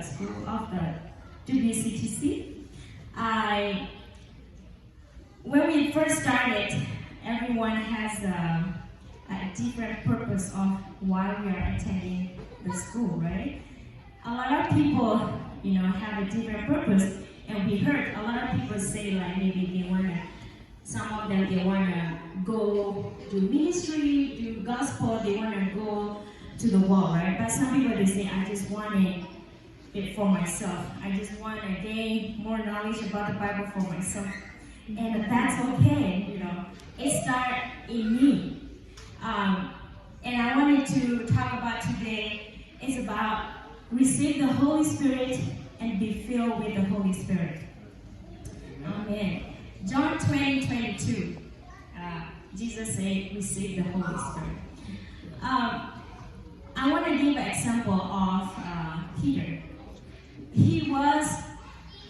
school of the WCTC. When we first started, everyone has a different purpose of why we are attending the school, right? A lot of people, have a different purpose, and we heard a lot of people say like maybe they wanna, some of them they wanna go do ministry, do gospel, they wanna go to the world, right? But some people they say, I just want it for myself. I just want to gain more knowledge about the Bible for myself. And that's okay, It started in me. And I wanted to talk about today is about receive the Holy Spirit and be filled with the Holy Spirit. Amen. John 20:22. Jesus said, receive the Holy Spirit. I want to give an example of Peter. He was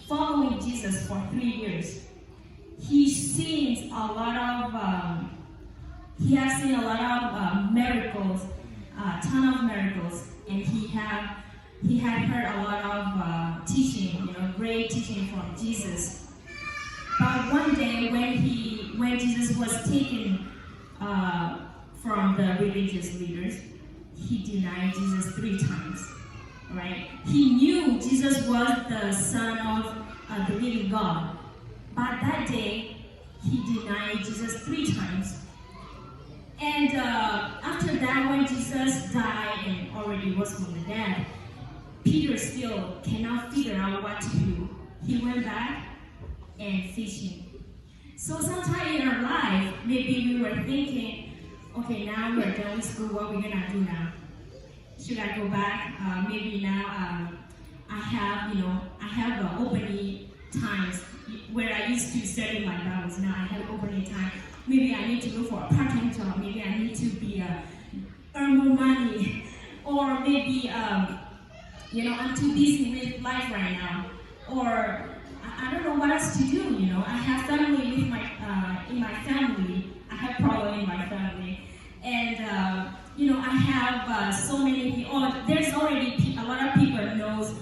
following Jesus for 3 years. He has seen a lot of miracles, a ton of miracles, and he had heard a lot of teaching, great teaching from Jesus. But one day when Jesus was taken from the religious leaders, he denied Jesus 3 times, right? He knew Jesus was the Son of the living God. But that day, he denied Jesus 3 times. And after that, when Jesus died and already was from the dead, Peter still cannot figure out what to do. He went back and fishing. So sometime in our life, maybe we were thinking, okay, now we're done with school, what are we gonna do now? Should I go back? Maybe now I have opening times where I used to study my Bibles. Now I have opening time. Maybe I need to go for a part-time job. Maybe I need to earn more money, or maybe I'm too busy with life right now, or I don't know what else to do. I have family with in my family. I have problem in my family, and I have so many people. There's already a lot of people knows.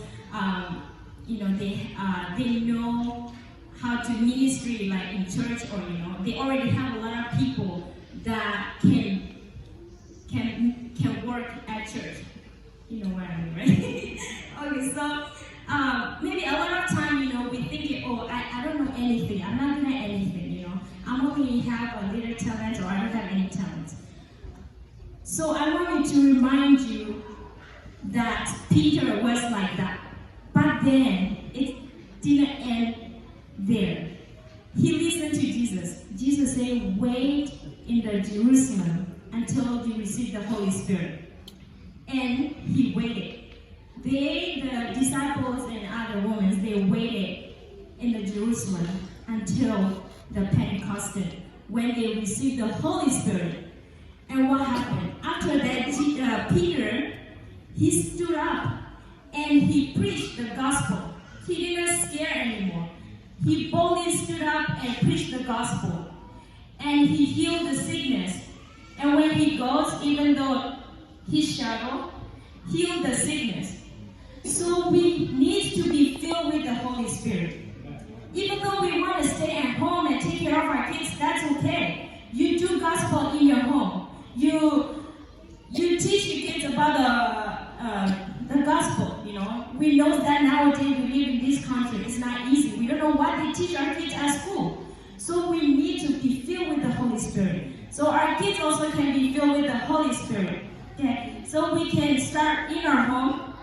They know how to ministry like in church, or they already have a lot of people that can work at church. You know what I mean, right? Okay, so maybe a lot of time, we think, oh, I don't know anything. I'm not good at anything. I'm only have a little talent, or I don't have any talent. So I wanted to remind you that Peter was like that. But then it didn't end there. He listened to Jesus. Jesus said, wait in the Jerusalem until you receive the Holy Spirit. And he waited. The disciples and other women, they waited in the Jerusalem until the Pentecost, when they received the Holy Spirit. And what happened? After that, Peter, he stood up and he preached the gospel. He didn't scare anymore. He boldly stood up and preached the gospel. And he healed the sickness. And when he goes, even though he struggled, healed the sickness. So we need to be filled with the Holy Spirit. Even though we want to stay at home and take care of our kids, that's okay. You do gospel in your home. You teach your kids about the gospel. We know that nowadays we live in this country. It's not easy. We don't know what they teach our kids at school. So we need to be filled with the Holy Spirit. So our kids also can be filled with the Holy Spirit. Okay? So we can start in our home,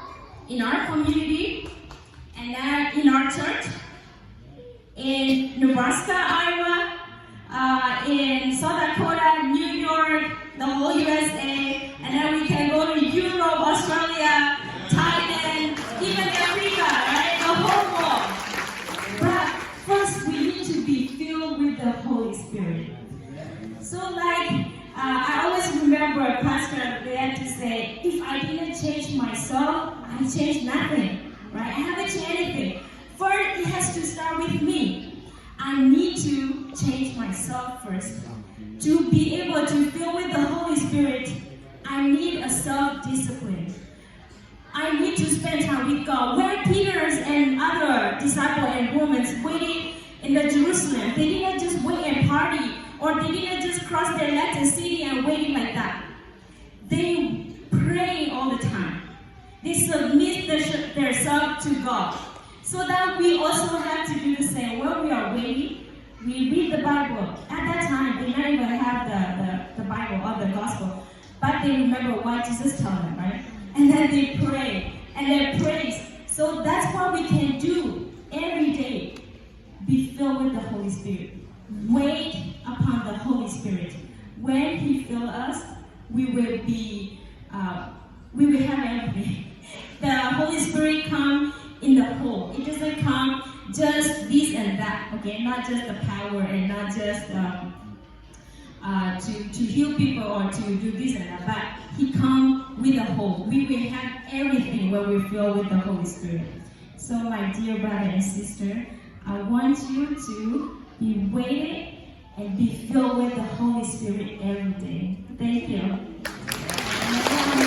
in our community, and then in our church, in Nebraska, Iowa, in South Dakota, New York, the whole USA, and then we can go to Europe, Australia, Thailand, even Africa, right? The whole world. But first, we need to be filled with the Holy Spirit. So, I always remember a pastor there to say, if I didn't change myself, I changed nothing, right? I haven't changed anything. First, it has to start with me. I need to change myself first. To be able to fill with the Holy Spirit, I need a self-discipline. I need to spend time with God. When disciples in Romans waiting in the Jerusalem. They didn't just wait and party, or they didn't just cross their leg to city and waiting like that. They pray all the time. They submit themselves to God. So that we also have to do the same. When we are waiting, we read the Bible. At that time, they didn't even have the Bible or the gospel. But they remember what Jesus told them, right? And then they pray and they praise. So that's what we can do every day. Be filled with the Holy Spirit. Wait upon the Holy Spirit. When He fills us, we will have everything. The Holy Spirit comes in the whole. It doesn't come just this and that, okay? Not just the power and not just to heal people or to do this and that, but He comes with the whole. We will have everything when we fill with the Holy Spirit. So my dear brother and sister, I want you to be weighted and be filled with the Holy Spirit every